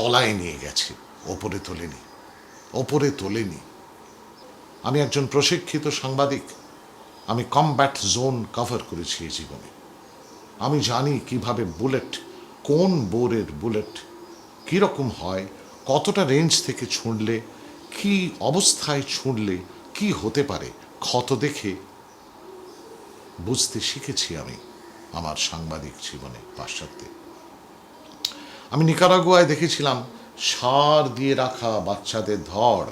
তলায় নিয়ে গেছে, ওপরে তোলেনি। আমি একজন প্রশিক্ষিত সাংবাদিক, আমি কমব্যাট জোন কভার করেছি এই জীবনে। আমি জানি কিভাবে বুলেট, কোন বোরের বুলেট কীরকম হয়, কতটা রেঞ্জ থেকে ছুঁড়লে, কি অবস্থায় ছুঁড়লে কি হতে পারে, ক্ষত দেখে বুঝতে শিখেছি আমি আমার সাংবাদিক জীবনে পাশ্চাত্যে। আমি নিকারাগুয়ায় দেখেছিলাম সার দিয়ে রাখা বাচ্চাদের ধড়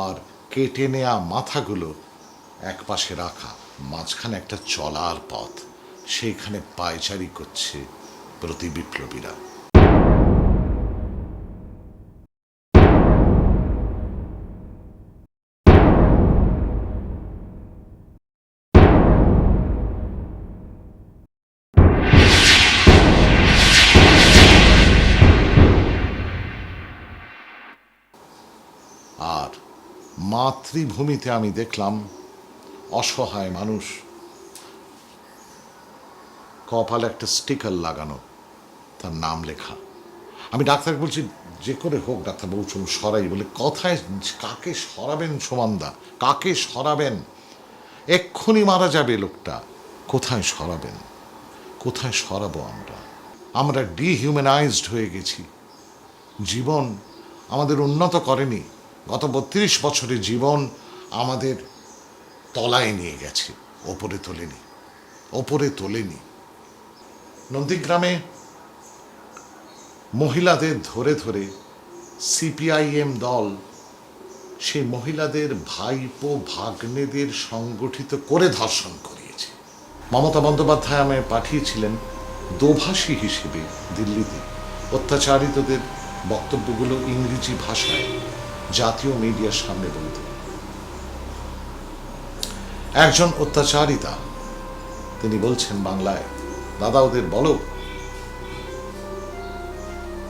আর কেটে নেয়া মাথাগুলো এক পাশে রাখা, মাঝখানে একটা চলার পথ, সেইখানে পায়চারি করছে প্রতি বিপ্লবীরা। আর মাতৃভূমিতে আমি দেখলাম অসহায় মানুষ, কপালে একটা স্টিকার লাগানো, তার নাম লেখা। আমি ডাক্তারকে বলছি, যে করে হোক ডাক্তারবাবু চলুন সরাই। বলে কথায়, কাকে সরাবেন সুমানদা, কাকে সরাবেন? এক্ষুনি মারা যাবে লোকটা, কোথায় সরাবেন? কোথায় সরাবো আমরা ডিহিউম্যানাইজড হয়ে গেছি। জীবন আমাদের উন্নত করেনি। গত 32 বছরে জীবন আমাদের তলায় নিয়ে গেছে, ওপরে তোলেনি। নন্দীগ্রামে মহিলাদের ধরে ধরে সিপিআইএম দল সেই মহিলাদের ভাইপো ভাগ্নেদের সংগঠিত করে ধর্ষণ করিয়েছে। মমতা বন্দ্যোপাধ্যায় আমায় পাঠিয়েছিলেন দোভাষী হিসেবে দিল্লিতে অত্যাচারিতদের বক্তব্যগুলো ইংরেজি ভাষায় জাতীয় মিডিয়ার সামনে বলতে। একজন অত্যাচারিতা তিনি বলছেন বাংলায়, দাদা ওদের বলো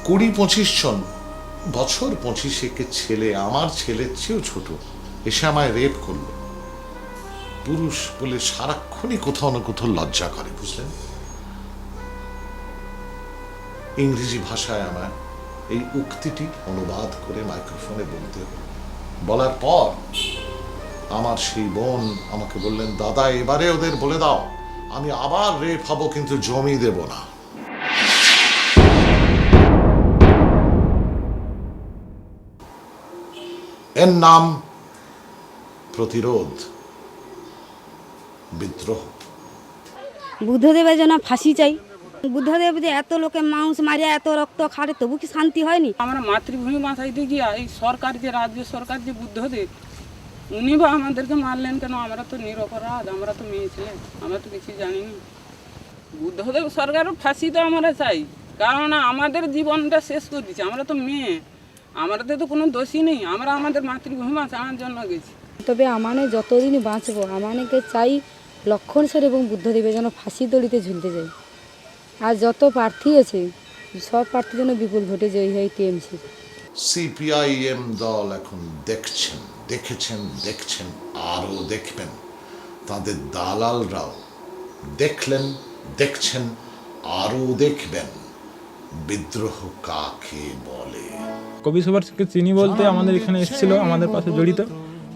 20-25 জন, বছর 25 ছেলে, আমার ছেলের চেয়েও ছোট, এসে আমায় রেপ করলো। পুরুষ বলে সারাক্ষণই কোথাও না কোথাও লজ্জা করে, বুঝলেন? ইংরেজি ভাষায় আমার এই উক্তিটি অনুবাদ করে মাইক্রোফোনে বলতে হলো। বলার পর আমার সেই বোন আমাকে বললেন, দাদা এবারে ওদের বলে দাও আমি আবার রেপ হব, কিন্তু জমি দেব না। এর নাম প্রতিরোধ, বিদ্রোহ। বুদ্ধদেবের জন্য ফাঁসি চাই। বুদ্ধদেব যে এত লোকে মানুষ মারিয়া এত রক্ত খাড়ে, তবু কি শান্তি হয়নি? আমরা মাতৃভূমি মাথায় দিয়ে এই সরকার, যে রাজ্য সরকার, যে বুদ্ধদেব, উনি বা আমাদেরকে মারলেন কেন? আমরা তো নিরপরাধ, আমরা তো মেয়ে ছেলে, আমরা তো কিছু জানি না। বুদ্ধদেব সরকারও ফাঁসি তো আমরা চাই, কারণ আমাদের জীবনটা শেষ করে দিচ্ছে। আমরা তো মেয়ে, আমাদের তো কোনো দোষী নেই, আমরা আমাদের মাতৃভূমি বাঁচানোর জন্য গেছি। তবে আমানে যতদিন বাঁচবো, আমানেকে চাই লক্ষণ স্যার এবং বুদ্ধদেবের যেন ফাঁসি দড়িতে ঝুলতে যাই। আর যত প্রার্থী আছে সব প্রার্থীর জন্য বিপুল ভোটে জয়ী হয় টিএমসি। সিপিআইএম দল এখন দেখছেন আরও দেখবেন। তাদের দালালরাও দেখছেন আরও দেখবেন। বিদ্রোহ কাকে বলে? কবি সুভাষকে চিনি বলতে আমাদের এখানে এসেছিল, আমাদের পাশে জড়িত,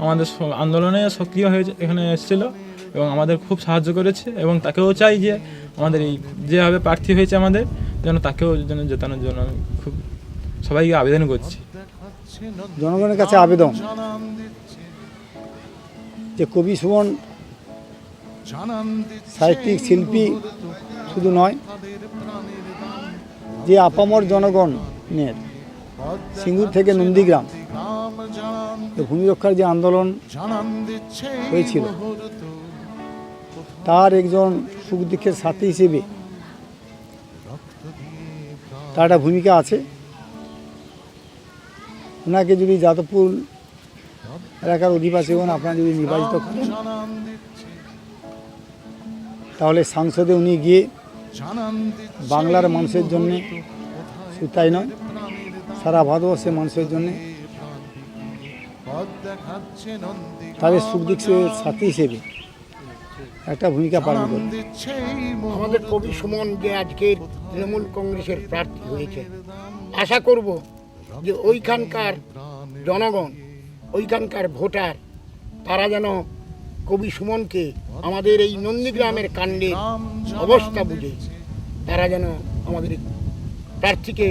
আমাদের আন্দোলনে সক্রিয় হয়েছে, এখানে এসেছিল এবং আমাদের খুব সাহায্য করেছে। এবং তাকেও চাই যে আমাদের এই যেভাবে প্রার্থী হয়েছে আমাদের যেন তাকেও যেন জেতানোর জন্য আমি খুব সবাইকে আবেদন করছি। জনগণের কাছে আবেদন যে কবি সুমন সাহিত্যিক শিল্পী শুধু নয়, যে আপামর জনগণের সিঙ্গুর থেকে নন্দীগ্রাম ভূমি রক্ষার যে আন্দোলন হয়েছিল, তার একজন সুখ দুঃখের সাথী হিসেবে তার একটা ভূমিকা আছে। ওনাকে যদি যাদবপুর এলাকার অধিবাসীগণ আপনারা যদি নির্বাচিত করেন, তাহলে সংসদে উনি গিয়ে বাংলার মানুষের জন্যে, শুধু তাই নয় সারা ভারতবর্ষের মানুষের জন্যে তাদের সুখ দুঃখের সাথী হিসেবে একটা ভূমিকা পালন করে। আমাদের কবি সুমন যে আজকের তৃণমূল কংগ্রেসের প্রার্থী হয়েছে, আশা করব যে ওইখানকার জনগণ, ওইখানকার ভোটার, তারা যেন কবি সুমনকে আমাদের এই নন্দীগ্রামের কাণ্ডের অবস্থা বুঝে তারা যেন আমাদের এই প্রার্থীকে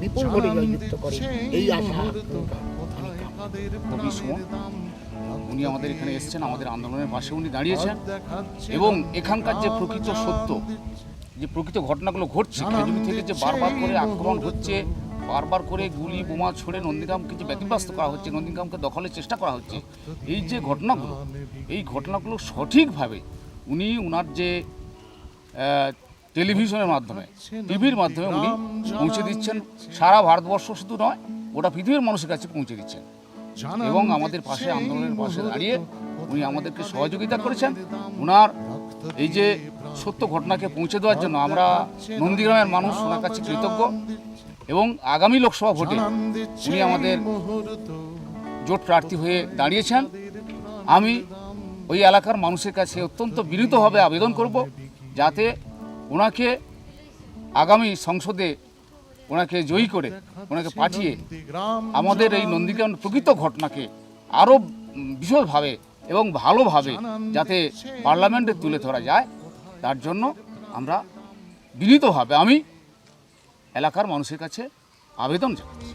বিপুল ভোটে জয়যুক্ত করে, এই আশা আকাঙ্ক্ষা আমি কামনা। কবি সুমন উনি আমাদের এখানে এসেছেন, আমাদের আন্দোলনের পাশে উনি দাঁড়িয়েছেন এবং এখানকার যে প্রকৃত সত্য, যে প্রকৃত ঘটনাগুলো ঘটছে, খেজুরি থেকে যে বারবার করে আক্রমণ হচ্ছে, বারবার করে গুলি বোমা ছড়ে নন্দীগ্রামকে যে ব্যতিব্যস্ত করা হচ্ছে, নন্দীগ্রামকে দখলের চেষ্টা করা হচ্ছে, এই যে ঘটনাগুলো, এই ঘটনাগুলো সঠিকভাবে উনি ওনার যে টেলিভিশনের মাধ্যমে, টিভির মাধ্যমে উনি পৌঁছে দিচ্ছেন। সারা ভারতবর্ষ শুধু নয়, গোটা পৃথিবীর মানুষের কাছে পৌঁছে দিচ্ছেন এবং আমাদের পাশে, আন্দোলনের পাশে দাঁড়িয়ে উনি আমাদেরকে সহযোগিতা করেছেন। ওনার এই যে সত্য ঘটনাকে পৌঁছে দেওয়ার জন্য আমরা নন্দীগ্রামের মানুষ ওনার কাছে কৃতজ্ঞ এবং আগামী লোকসভা ভোটে উনি আমাদের জোট প্রার্থী হয়ে দাঁড়িয়েছেন। আমি ওই এলাকার মানুষের কাছে অত্যন্ত বিনীতভাবে আবেদন করব যাতে ওনাকে আগামী সংসদে ওনাকে জয়ী করে ওনাকে পাঠিয়ে আমাদের এই নন্দীগ্রাম প্রকৃত ঘটনাকে আরও বিশদভাবে এবং ভালোভাবে যাতে পার্লামেন্টে তুলে ধরা যায়, তার জন্য আমরা বিনীতভাবে আমি এলাকার মানুষের কাছে আবেদন জানাচ্ছি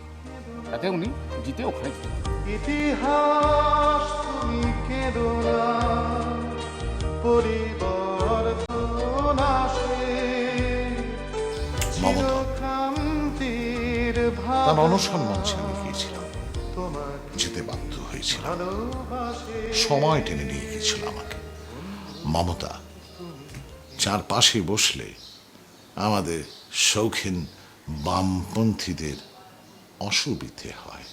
যাতে উনি জিতে ওখানে যেতে পারেন। ইতিহাস তুমি কেঁদো না, পরিবর্তন আসে, চিরক্রান্তির তার অনশন মঞ্চে আমি গিয়েছিলাম, যেতে বাধ্য হয়েছিলাম। সময় টেনে নিয়ে গিয়েছিল আমাকে। মমতা চারপাশে বসলে আমাদের শৌখিন বামপন্থীদের অসুবিধে হয়।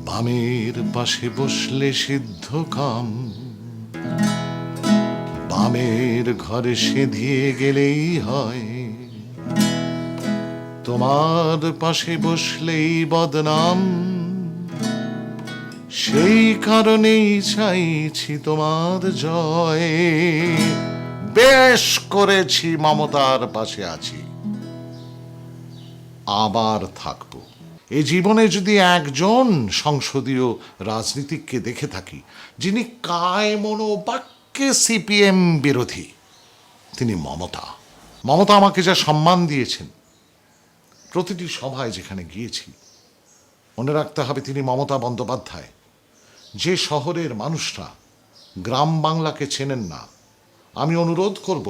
বামের পাশে বসলে সিদ্ধ কাম, বামের ঘরে সেধিয়ে গেলেই হয়। তোমার পাশে বসলেই বদনাম, সেই কারণেই চাইছি তোমার জয়। বেশ করেছি, মমতার পাশে আছি, আবার থাকবো। এই জীবনে যদি একজন সংসদীয় রাজনীতিককে দেখে থাকি যিনি কায় মনোবাক্যে সিপিএম বিরোধী, তিনি মমতা। মমতা আমাকে যা সম্মান দিয়েছেন প্রতিটি সভায় যেখানে গিয়েছি, মনে রাখতে হবে তিনি মমতা বন্দ্যোপাধ্যায়। যে শহরের মানুষরা গ্রাম বাংলাকে চেনেন না, আমি অনুরোধ করব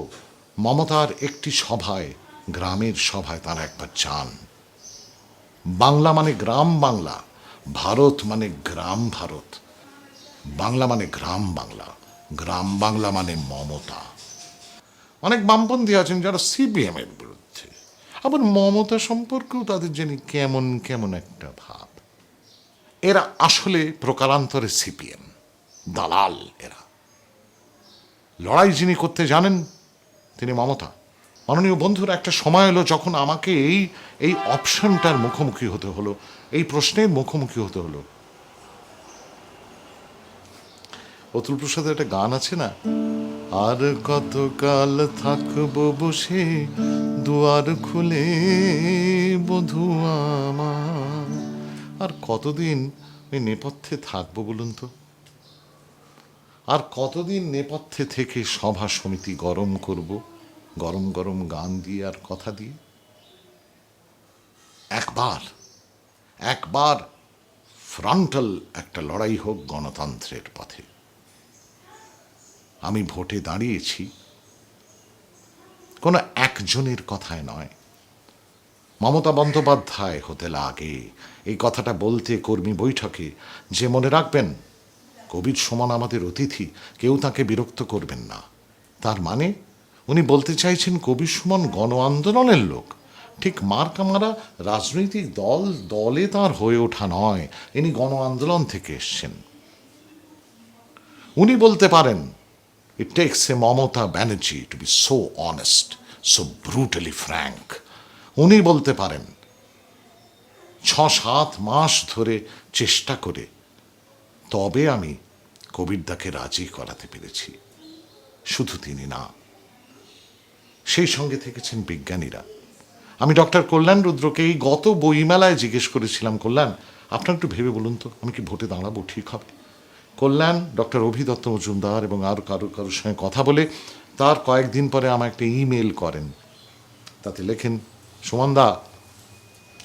মমতার একটি সভায়, গ্রামের সভায় তারা একবার যান। বাংলা মানে গ্রাম বাংলা, ভারত মানে গ্রাম ভারত, বাংলা মানে গ্রাম বাংলা, গ্রাম বাংলা মানে মমতা। অনেক বামপন্থী আছেন যারা সিপিএম এর বিরুদ্ধে, আবার মমতা সম্পর্কেও তাদের জানি কেমন কেমন একটা ভাব। এরা আসলে প্রকারান্তরে সিপিএম দালাল। এরা লড়াই যিনি করতে জানেন তিনি মমতা। মাননীয় বন্ধুরা, একটা সময় এলো যখন আমাকে এই অপশনটার মুখোমুখি হতে হলো, এই প্রশ্নের মুখোমুখি হতে হলো। অতুল প্রসাদের একটা গান আছে না, আর কতকাল থাকবো বসে দুয়ার খুলে বধূ আমার। আর কতদিন ওই নেপথ্যে থাকবো বলুন তো? আর কতদিন নেপথ্যে থেকে সভা সমিতি গরম করব, গরম গরম গান দিয়ে আর কথা দিয়ে? একবার ফ্রন্টাল একটা লড়াই হোক গণতন্ত্রের পথে। আমি ভোটে দাঁড়িয়েছি কোনো একজনের কথায় নয়, মমতা বন্দ্যোপাধ্যায় হতে লাগে এই কথাটা বলতে কর্মী বৈঠকে, যে মনে রাখবেন কবির সমান আমাদের অতিথি, কেউ তাকে বিরক্ত করবেন না। তার মানে উনি বলতে চাইছেন কবির সমান গণ আন্দোলনের লোক, ঠিক মার্কামারা রাজনৈতিক দলে তার হয়ে ওঠা নয়, ইনি গণ আন্দোলন থেকে এসছেন। উনি বলতে পারেন, it takes a Mamata Banerjee to be so honest, so brutally frank. উনি বলতে পারেন 6-7 মাস ধরে চেষ্টা করে তবে আমি কবিরদাকে রাজি করাতে পেরেছি। শুধু তিনি না, সেই সঙ্গে থেকেছেন বিজ্ঞানীরা। আমি ডক্টর কল্যাণ রুদ্রকে এই গত বইমেলায় জিজ্ঞেস করেছিলাম, কল্যাণ আপনার একটু ভেবে বলুন তো আমি কি ভোটে দাঁড়াবো, ঠিক হবে? কল্যাণ ডক্টর অভিদত্ত মজুমদার এবং আরও কারোর সঙ্গে কথা বলে তার কয়েকদিন পরে আমার একটা ইমেল করেন। তাতে লেখেন, সুমনদা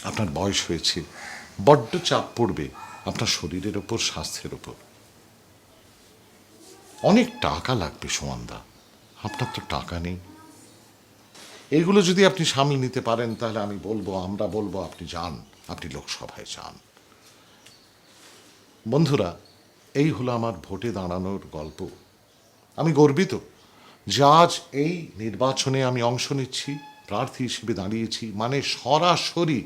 আপনার বয়স হয়েছে, বড্ড চাপ পড়বে আপনার শরীরের ওপর, স্বাস্থ্যের ওপর, অনেক টাকা লাগবে সুমনদা, আপনার তো টাকা নেই। এগুলো যদি আপনি সামলে নিতে পারেন তাহলে আমরা বলবো আপনি যান, আপনি লোকসভায় যান। বন্ধুরা, এই হলো আমার ভোটে দাঁড়ানোর গল্প। আমি গর্বিত যে আজ এই নির্বাচনে আমি অংশ নিচ্ছি, প্রার্থী হিসেবে দাঁড়িয়েছি, মানে সরাসরি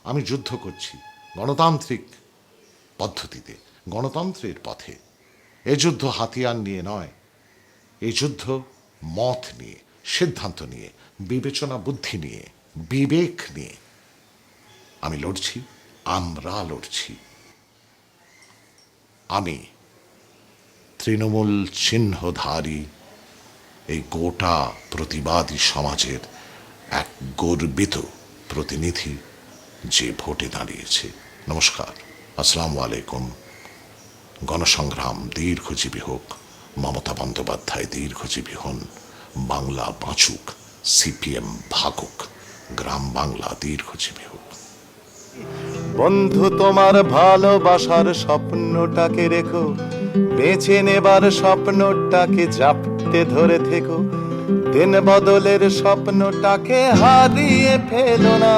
আমি যুদ্ধ করছি গণতান্ত্রিক পদ্ধতিতে, গণতন্ত্রের পথে। এ যুদ্ধ হাতিয়ার নিয়ে নয়, এই যুদ্ধ মত নিয়ে, সিদ্ধান্ত নিয়ে, বিবেচনা বুদ্ধি নিয়ে, বিবেক নিয়ে আমি লড়ছি, আমরা লড়ছি। আমি তৃণমূল চিহ্নধারী এই গোটা প্রতিবাদী সমাজের এক গর্বিত প্রতিনিধি যে ভোটে দাঁড়িয়েছে। নমস্কার, আসসালামু আলাইকুম। গণসংগ্রাম দীর্ঘজীবী হোক, মমতা বন্দ্যোপাধ্যায় দীর্ঘজীবী হন, বাংলা বাঁচুক, সিপিএম ভাগুক, গ্রাম বাংলা দীর্ঘজীবী হোক। বন্ধু তোমার ভালোবাসার স্বপ্নটাকে রেখো, বেছে নেবার স্বপ্নটাকে জাপটে ধরে থেকো, দিন বদলের স্বপ্নটাকে হারিয়ে ফেলো না,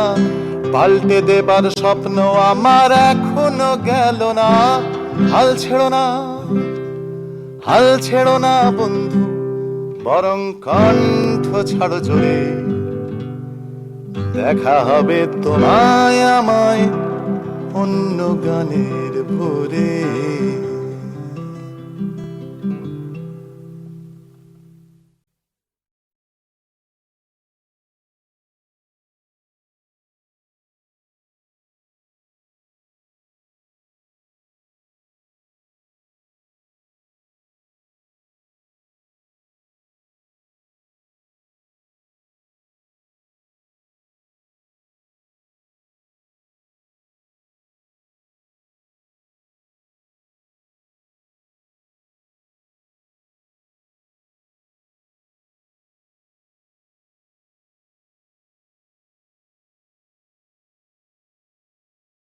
পাল্টে দেবার স্বপ্ন আমার এখনো গেল না। হাল ছেড়ো না, হাল ছেড়ো না বন্ধু, বরং কণ্ঠ ছাড়ো জোরে, দেখা হবে তোমায় আমায় অন্য গানের ভোরে।